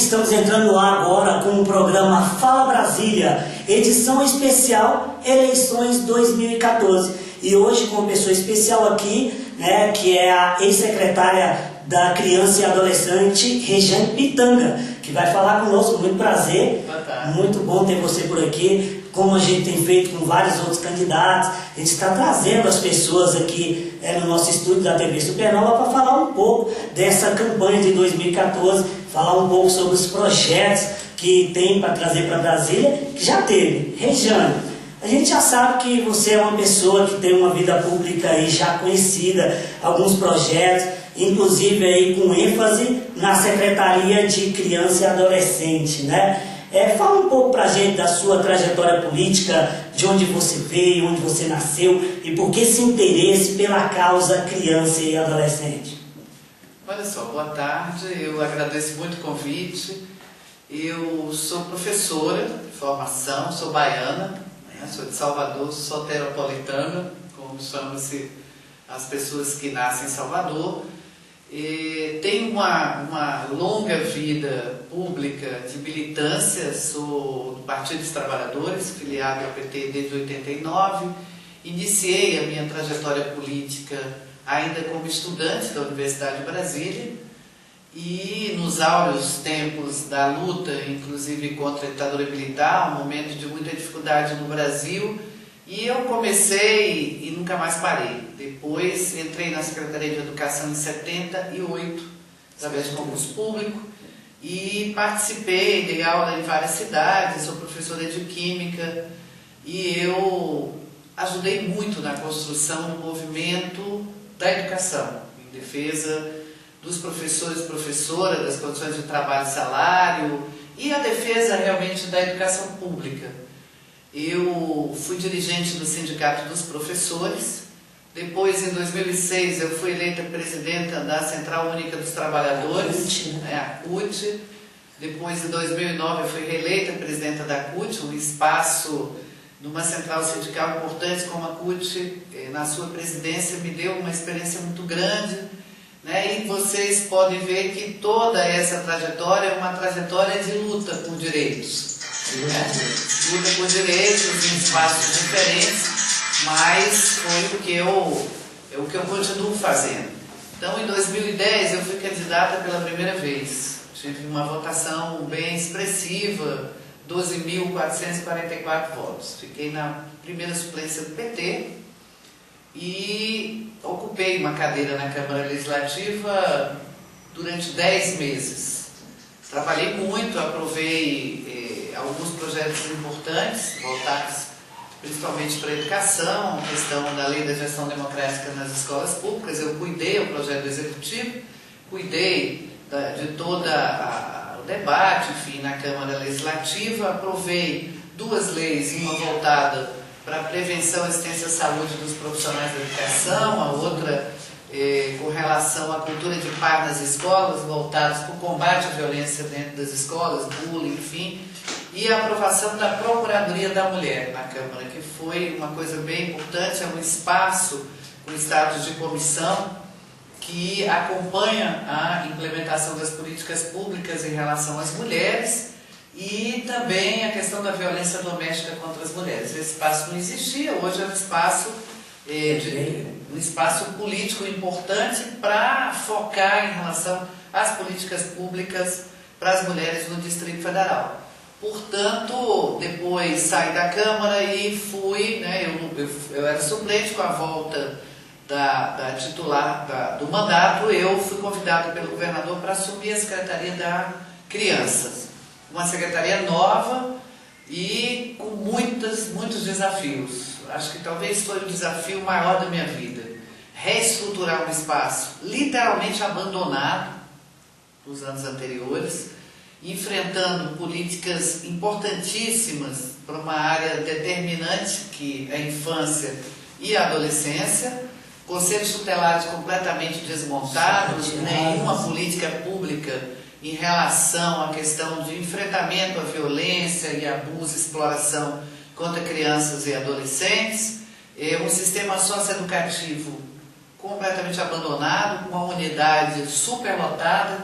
estamos entrando lá agora com o programa Fala Brasília, edição especial Eleições 2014. E hoje com uma pessoa especial aqui, né, que é a ex-secretária da Criança e Adolescente, Rejane Pitanga, que vai falar conosco. Muito prazer, muito bom ter você por aqui. Como a gente tem feito com vários outros candidatos, a gente está trazendo as pessoas aqui no nosso estúdio da TV Supernova para falar um pouco dessa campanha de 2014, falar um pouco sobre os projetos que tem para trazer para Brasília, que já teve. Rejane, a gente já sabe que você é uma pessoa que tem uma vida pública aí já conhecida, alguns projetos, inclusive aí com ênfase na Secretaria de Criança e Adolescente, né? Fala um pouco para a gente da sua trajetória política, de onde você veio, onde você nasceu e por que esse interesse pela causa criança e adolescente. Olha só, boa tarde, eu agradeço muito o convite. Eu sou professora de formação, sou baiana, né? Sou de Salvador, sou soteropolitana, como chamam-se as pessoas que nascem em Salvador. Tenho uma longa vida pública de militância, sou do Partido dos Trabalhadores, filiado ao PT desde 89. Iniciei a minha trajetória política ainda como estudante da Universidade de Brasília e nos áureos tempos da luta, inclusive contra a ditadura militar, um momento de muita dificuldade no Brasil, e eu comecei e nunca mais parei. Depois entrei na Secretaria de Educação em 78, através de concurso público, e participei, dei aula em várias cidades, sou professora de Química, e eu ajudei muito na construção do movimento da educação, em defesa dos professores e professoras, das condições de trabalho e salário, e a defesa realmente da educação pública. Eu fui dirigente do Sindicato dos Professores. Depois, em 2006, eu fui eleita presidenta da Central Única dos Trabalhadores, a CUT. Depois, em 2009, eu fui reeleita presidenta da CUT, um espaço numa central sindical importante como a CUT, na sua presidência, me deu uma experiência muito grande, né? E vocês podem ver que toda essa trajetória é uma trajetória de luta por direitos. Luta por direitos em espaços diferentes, mas foi o que eu continuo fazendo. Então, em 2010, eu fui candidata pela primeira vez. Tive uma votação bem expressiva, 12.444 votos. Fiquei na primeira suplência do PT e ocupei uma cadeira na Câmara Legislativa durante 10 meses. Trabalhei muito, aprovei alguns projetos importantes, voltados principalmente para a educação, a questão da lei da gestão democrática nas escolas públicas. Eu cuidei do projeto do Executivo, cuidei de todo o debate, enfim, na Câmara Legislativa, aprovei 2 leis, uma voltada para a prevenção e assistência à saúde dos profissionais da educação, a outra com relação à cultura de paz nas escolas, voltados para o combate à violência dentro das escolas, bullying, enfim, e a aprovação da Procuradoria da Mulher na Câmara, que foi uma coisa bem importante, é um espaço com status de comissão que acompanha a implementação das políticas públicas em relação às mulheres e também a questão da violência doméstica contra as mulheres. Esse espaço não existia, hoje é um espaço um espaço político importante para focar em relação às políticas públicas para as mulheres no Distrito Federal. Portanto, depois saí da Câmara e fui, né, eu era suplente com a volta da titular do mandato, eu fui convidado pelo governador para assumir a Secretaria da Criança. Uma secretaria nova e com muitos desafios. Acho que talvez foi o desafio maior da minha vida. Reestruturar um espaço literalmente abandonado nos anos anteriores, enfrentando políticas importantíssimas para uma área determinante que é a infância e a adolescência, conselhos tutelares completamente desmontados, nenhuma política pública em relação à questão de enfrentamento à violência e abuso e exploração contra crianças e adolescentes, um sistema socioeducativo completamente abandonado, uma unidade superlotada,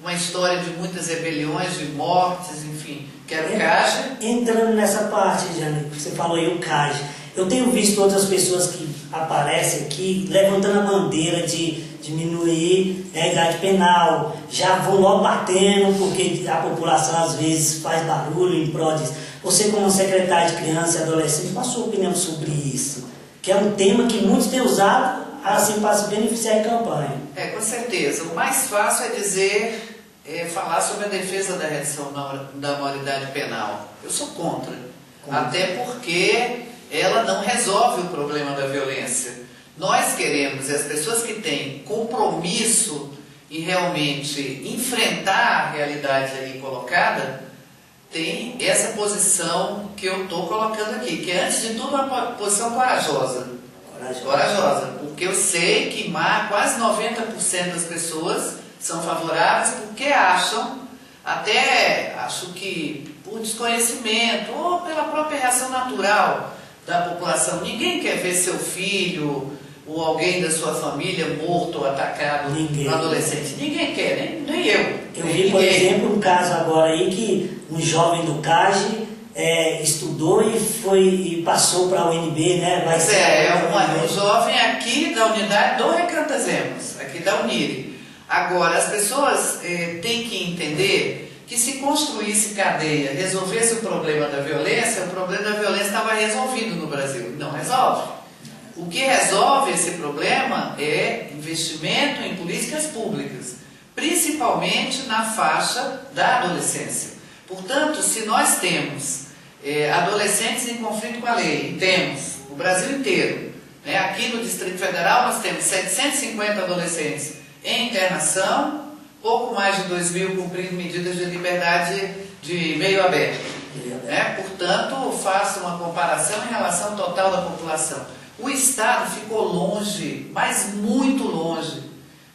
uma história de muitas rebeliões, de mortes, enfim, que era o CAGE. Entrando nessa parte, Jane, você falou aí o CAGE, eu tenho visto outras pessoas que aparecem aqui levantando a bandeira de diminuir a idade penal, já vão logo batendo, porque a população às vezes faz barulho em prol disso. Você, como secretário de Criança e Adolescente, qual a sua opinião sobre isso? Que é um tema que muitos têm usado assim para se beneficiar em campanha. Com certeza. O mais fácil é dizer, falar sobre a defesa da redução da maioridade penal. Eu sou contra. Até porque ela não resolve o problema da violência. Nós queremos, as pessoas que têm compromisso em realmente enfrentar a realidade ali colocada, tem essa posição que eu estou colocando aqui, que é, antes de tudo, uma posição corajosa. Corajosa, porque eu sei que quase 90% das pessoas são favoráveis porque acham, acho que por desconhecimento ou pela própria reação natural da população, ninguém quer ver seu filho ou alguém da sua família morto ou atacado no adolescente. Ninguém quer, nem eu. Eu vi, por exemplo, um caso agora aí que um jovem do CAGE estudou e passou para a UNB, né? Vai ser um jovem aqui da unidade do Recantazemos, aqui da Unire. Agora, as pessoas têm que entender que se construísse cadeia, resolvesse o problema da violência, o problema da violência estava resolvido no Brasil. Não resolve. O que resolve esse problema é investimento em políticas públicas, principalmente na faixa da adolescência. Portanto, se nós temos adolescentes em conflito com a lei, e temos o Brasil inteiro, né? Aqui no Distrito Federal nós temos 750 adolescentes em internação, pouco mais de 2.000 cumprindo medidas de liberdade de meio aberto. Né? Portanto, faço uma comparação em relação ao total da população. O Estado ficou longe, mas muito longe,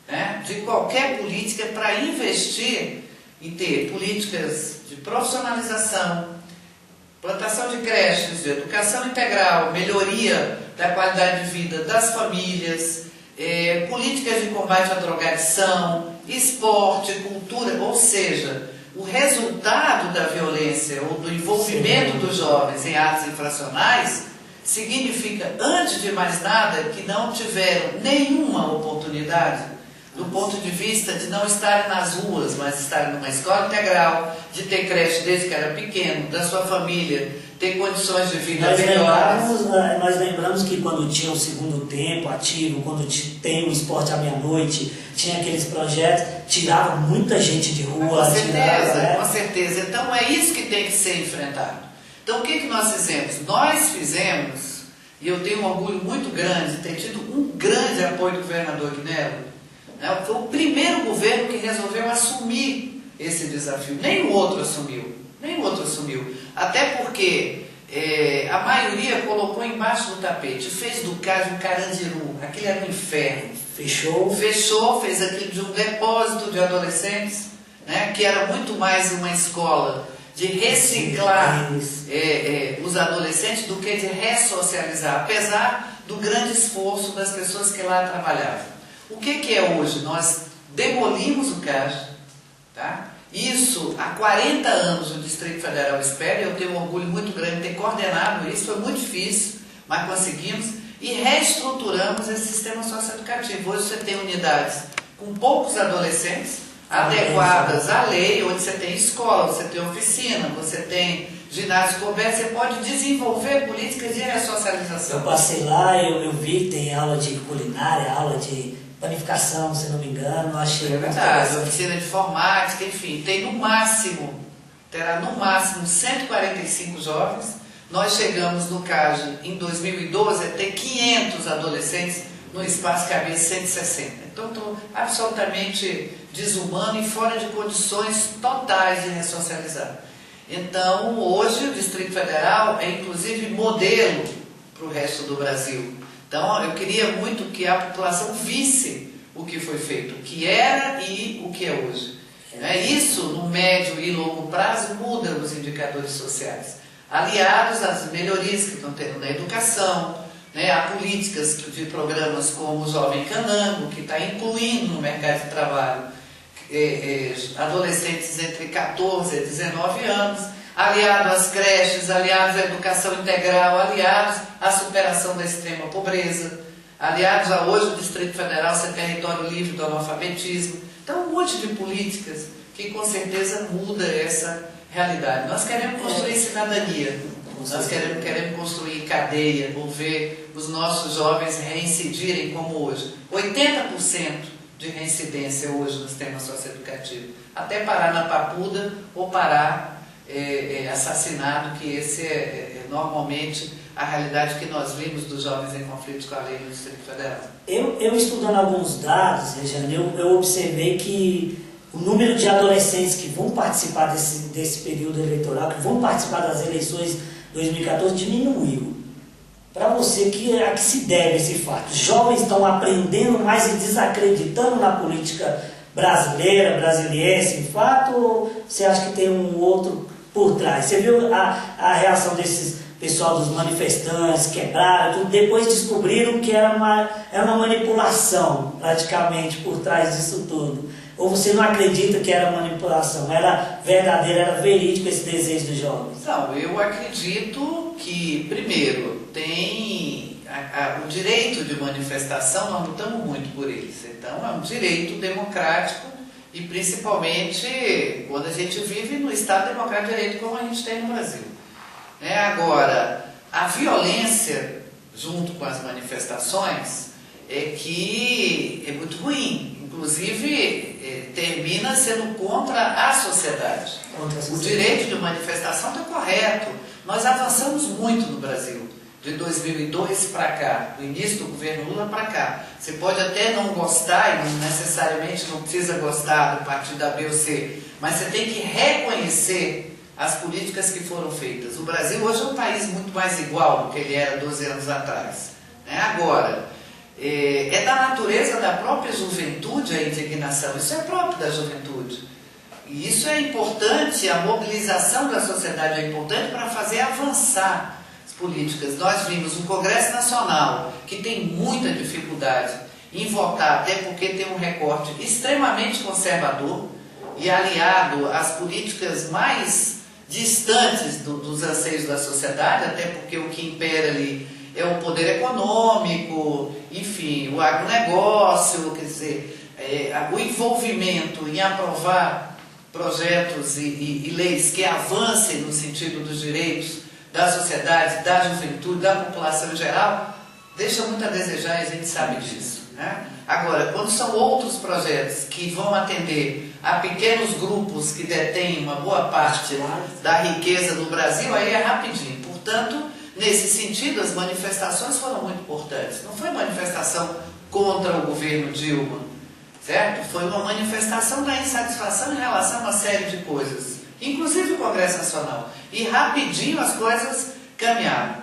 né, de qualquer política para investir e ter políticas de profissionalização, plantação de creches, de educação integral, melhoria da qualidade de vida das famílias, políticas de combate à drogadição, esporte, cultura, ou seja, o resultado da violência ou do envolvimento dos jovens em atos infracionais significa, antes de mais nada, que não tiveram nenhuma oportunidade do ponto de vista de não estarem nas ruas, mas estarem numa escola integral, de ter creche desde que era pequeno, da sua família, ter condições de vida melhores. Nós lembramos que quando tinha o segundo tempo ativo, quando tem o esporte à meia-noite, tinha aqueles projetos, tirava muita gente de rua. Com certeza, com certeza. Então é isso que tem que ser enfrentado. Então o que nós fizemos? Nós fizemos, e eu tenho um orgulho muito grande de ter tido um grande apoio do governador Guinello, né? Foi o primeiro governo que resolveu assumir esse desafio. Nem o outro assumiu. Até porque a maioria colocou embaixo do tapete, fez do CAGE um carandiru, aquele era um inferno. Fechou, fez aquilo de um depósito de adolescentes, né? Que era muito mais uma escola de reciclar os adolescentes do que de ressocializar, apesar do grande esforço das pessoas que lá trabalhavam. O que é hoje? Nós demolimos o CAGE, tá? Isso há 40 anos o Distrito Federal espera, eu tenho um orgulho muito grande de ter coordenado isso, foi muito difícil, mas conseguimos, e reestruturamos esse sistema socioeducativo. Hoje você tem unidades com poucos adolescentes, adequadas à lei, onde você tem escola, você tem oficina, você tem ginásio coberto, você pode desenvolver políticas de ressocialização. Eu passei lá, eu vi que tem aula de culinária, aula de panificação, se não me engano, achei verdade, oficina de informática, enfim, terá no máximo 145 jovens. Nós chegamos no CAGE em 2012 a ter 500 adolescentes no espaço que havia 160. Então, estou absolutamente desumano e fora de condições totais de ressocializar. Então, hoje o Distrito Federal é inclusive modelo para o resto do Brasil. Então, eu queria muito que a população visse o que foi feito, o que era e o que é hoje. Isso, no médio e longo prazo, muda os indicadores sociais, aliados às melhorias que estão tendo na educação, né, há políticas de programas como o Jovem Canango, que está incluindo no mercado de trabalho adolescentes entre 14 e 19 anos, aliado às creches, aliados à educação integral, aliados à superação da extrema pobreza, aliados a hoje o Distrito Federal ser território livre do analfabetismo. Então, um monte de políticas que com certeza muda essa realidade. Nós queremos construir cidadania, nós queremos construir cadeia, ou ver os nossos jovens reincidirem como hoje. 80% de reincidência hoje no sistema socioeducativo, até parar na papuda ou parar assassinado, que esse é normalmente a realidade que nós vimos dos jovens em conflitos com a lei no Distrito Federal. Eu estudando alguns dados, Regiane, eu observei que o número de adolescentes que vão participar desse período eleitoral, que vão participar das eleições 2014, diminuiu. Para você, a que se deve esse fato? Os jovens estão aprendendo mais e desacreditando na política brasileira, brasiliense, em fato, ou você acha que tem um outro por trás? Você viu a reação desses pessoal dos manifestantes, quebraram, tudo, depois descobriram que era uma manipulação, praticamente, por trás disso tudo. Ou você não acredita que era manipulação, era verdadeiro, era verídico esse desejo dos jovens? Não, eu acredito que, primeiro, tem o direito de manifestação, nós lutamos muito por eles. Então, é um direito democrático e, principalmente, quando a gente vive no Estado democrático de direito como a gente tem no Brasil. Agora, a violência, junto com as manifestações, é que é muito ruim. Inclusive, termina sendo contra a sociedade. O direito de manifestação está correto. Nós avançamos muito no Brasil, de 2002 para cá, do início do governo Lula para cá. Você pode até não gostar, e não necessariamente não precisa gostar do partido A, B ou C, mas você tem que reconhecer as políticas que foram feitas. O Brasil hoje é um país muito mais igual do que ele era 12 anos atrás. Agora, é da natureza da própria juventude a indignação, isso é próprio da juventude. E isso é importante, a mobilização da sociedade é importante para fazer avançar as políticas. Nós vimos um Congresso Nacional que tem muita dificuldade em votar, até porque tem um recorte extremamente conservador e aliado às políticas mais distantes dos anseios da sociedade, até porque o que impera ali é o poder econômico, enfim, o agronegócio, quer dizer, o envolvimento em aprovar projetos e leis que avancem no sentido dos direitos da sociedade, da juventude, da população em geral, deixa muito a desejar e a gente sabe disso. Agora, quando são outros projetos que vão atender a pequenos grupos que detêm uma boa parte da riqueza do Brasil, aí é rapidinho. Portanto, nesse sentido, as manifestações foram muito importantes. Não foi manifestação contra o governo Dilma, certo? Foi uma manifestação da insatisfação em relação a uma série de coisas, inclusive o Congresso Nacional. E rapidinho as coisas caminharam.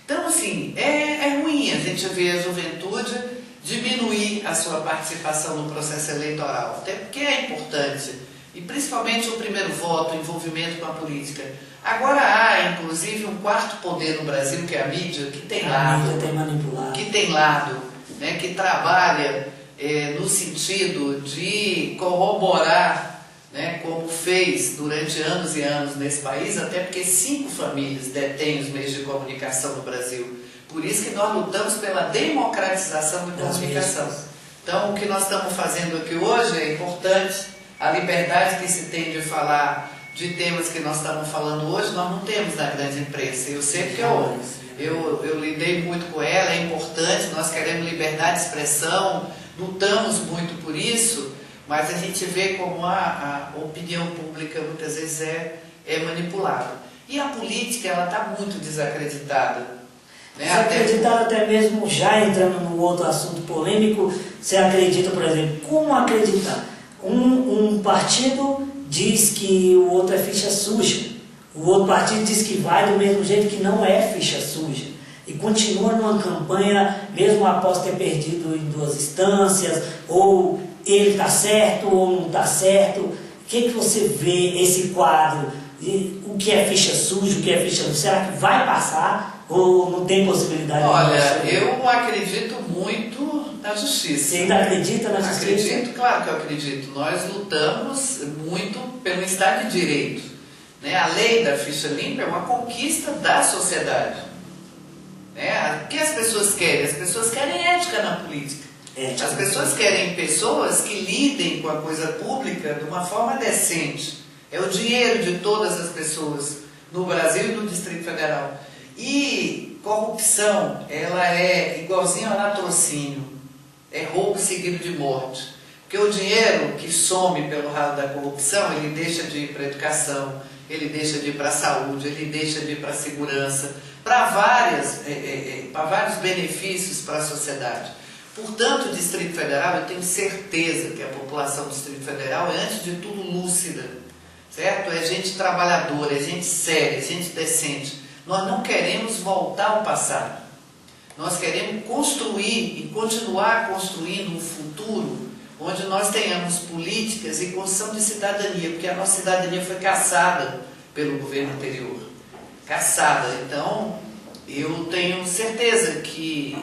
Então, assim, é ruim a gente ver a juventude diminuir a sua participação no processo eleitoral, até porque é importante, e principalmente o primeiro voto, o envolvimento com a política. Agora há, inclusive, um quarto poder no Brasil, que é a mídia, que tem lado, né, que trabalha no sentido de corroborar, né, como fez durante anos e anos nesse país, até porque 5 famílias detêm os meios de comunicação no Brasil. Por isso que nós lutamos pela democratização da comunicação. Então, o que nós estamos fazendo aqui hoje é importante. A liberdade que se tem de falar de temas que nós estamos falando hoje, nós não temos na grande imprensa. Eu sei porque eu lidei muito com ela, é importante, nós queremos liberdade de expressão, lutamos muito por isso, mas a gente vê como a opinião pública muitas vezes é manipulada. E a política, ela está muito desacreditada. Desacreditada até mesmo, já entrando no outro assunto polêmico, você acredita, por exemplo, como acreditar? Um partido diz que o outro é ficha suja, o outro partido diz que vai do mesmo jeito, que não é ficha suja, e continua numa campanha, mesmo após ter perdido em 2 instâncias, ou ele está certo ou não está certo. O que você vê esse quadro? O que é ficha suja, o que é ficha suja? Será que vai passar? ou não tem possibilidade? Olha, eu acredito muito na justiça. Você ainda acredita na justiça? Acredito, claro que eu acredito. Nós lutamos muito pelo Estado de Direito, né? A lei da ficha limpa é uma conquista da sociedade, né? O que as pessoas querem? As pessoas querem ética na política. As pessoas querem pessoas que lidem com a coisa pública de uma forma decente. É o dinheiro de todas as pessoas no Brasil e no Distrito Federal. E corrupção, ela é igualzinho a latrocínio. É roubo seguido de morte. Porque o dinheiro que some pelo ralo da corrupção, ele deixa de ir para a educação, ele deixa de ir para a saúde, ele deixa de ir para a segurança, para vários benefícios para a sociedade. Portanto, o Distrito Federal, eu tenho certeza que a população do Distrito Federal é, antes de tudo, lúcida, certo? É gente trabalhadora, é gente séria, é gente decente. Nós não queremos voltar ao passado. Nós queremos construir e continuar construindo um futuro onde nós tenhamos políticas e construção de cidadania, porque a nossa cidadania foi caçada pelo governo anterior. Caçada. Então, eu tenho certeza que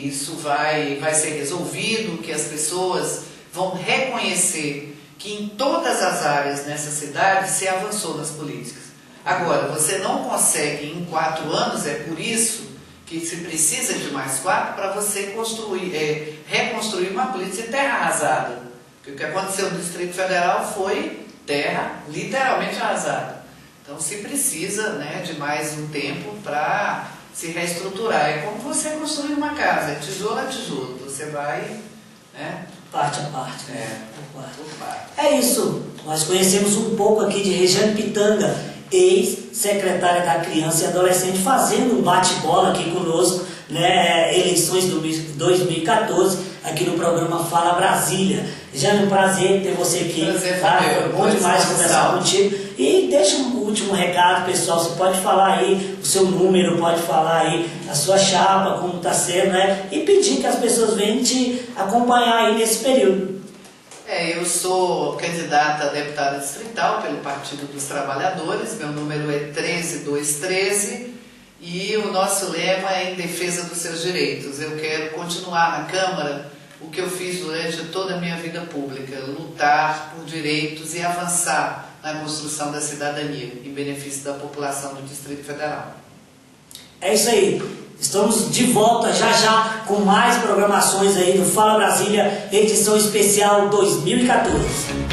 isso vai ser resolvido, que as pessoas vão reconhecer que em todas as áreas nessa cidade se avançou nas políticas. Agora, você não consegue em 4 anos, é por isso que se precisa de mais 4 para você reconstruir uma política de terra arrasada. Porque o que aconteceu no Distrito Federal foi terra literalmente arrasada. Então se precisa, né, de mais um tempo para se reestruturar. É como você construir uma casa, é tijolo a tijolo. Você vai, né? Parte a parte. Por parte. É isso. Nós conhecemos um pouco aqui de Regiane Pitanga, ex-secretária da Criança e Adolescente, fazendo um bate-bola aqui conosco, né, eleições do 2014, aqui no programa Fala Brasília. Jane, um prazer ter você aqui. Prazer, tá? Foi bom demais conversar contigo. E deixa um último recado, pessoal. Você pode falar aí o seu número, pode falar aí a sua chapa, como está sendo, né? E pedir que as pessoas venham te acompanhar aí nesse período. Eu sou candidata a deputada distrital pelo Partido dos Trabalhadores, meu número é 13213 e o nosso lema é em defesa dos seus direitos. Eu quero continuar na Câmara o que eu fiz durante toda a minha vida pública, lutar por direitos e avançar na construção da cidadania, em benefício da população do Distrito Federal. É isso aí. Estamos de volta já com mais programações aí do Fala Brasília, edição especial 2014.